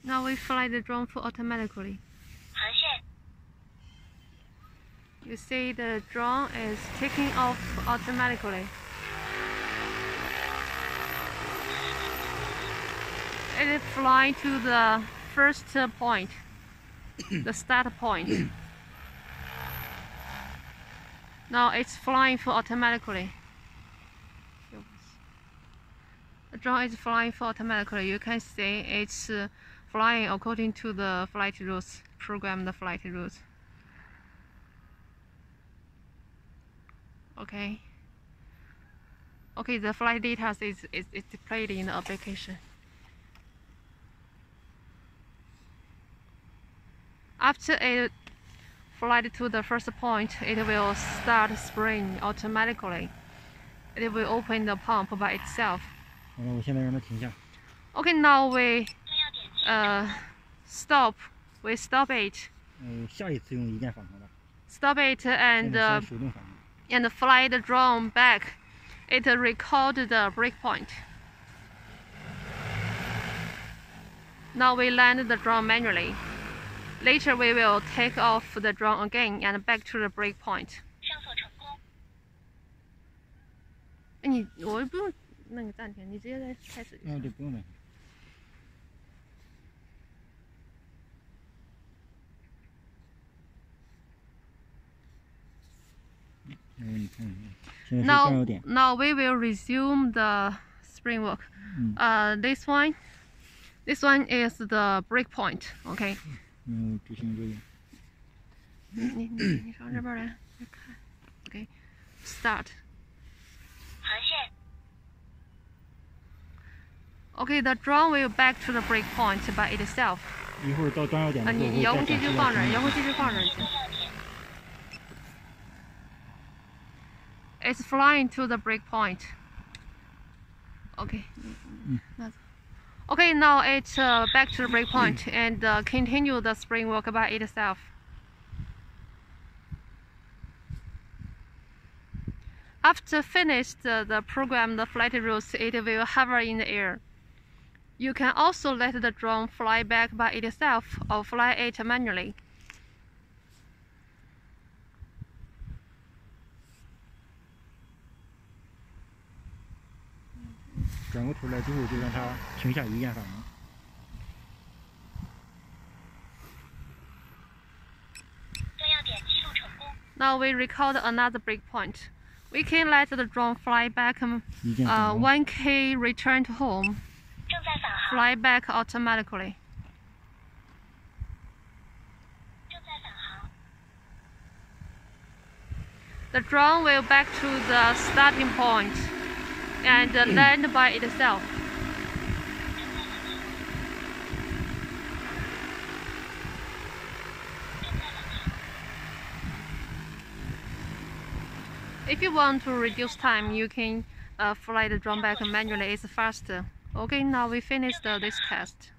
Now we fly the drone full automatically. You see the drone is taking off automatically. It is flying to the first point, the start point. Now it's flying full automatically. The drone is flying full automatically. You can see it's flying according to the flight rules, programmed flight rules. Okay, the flight data is displayed in the application. After it flies to the first point, it will start spraying automatically. It will open the pump by itself. Okay, now we stop. We stop it. Stop it and fly the drone back. It records the breakpoint. Now we land the drone manually. Later we will take off the drone again and back to the breakpoint. 我不用那个暂停，你直接再开始。对，不用了。Now we will resume the spring work. This one is the break point. Okay. 你上这边来看。Okay. Start. Okay, the drone will back to the break point by itself. 一会儿到转角点的时候，你遥控器就放这儿，遥控器就放这儿去。It's flying to the break point. Okay. Okay, now it's back to the break point and continue the spring work by itself. After finished the program, the flight rules, it will hover in the air. You can also let the drone fly back by itself or fly it manually. 转过头来之后，就让它停下一键返航。Now we record another breakpoint. We can let the drone fly back 1K return to home. Fly back automatically. The drone will back to the starting point and land by itself. If you want to reduce time, you can fly the drone back manually. It's faster. Okay, now we finished this test.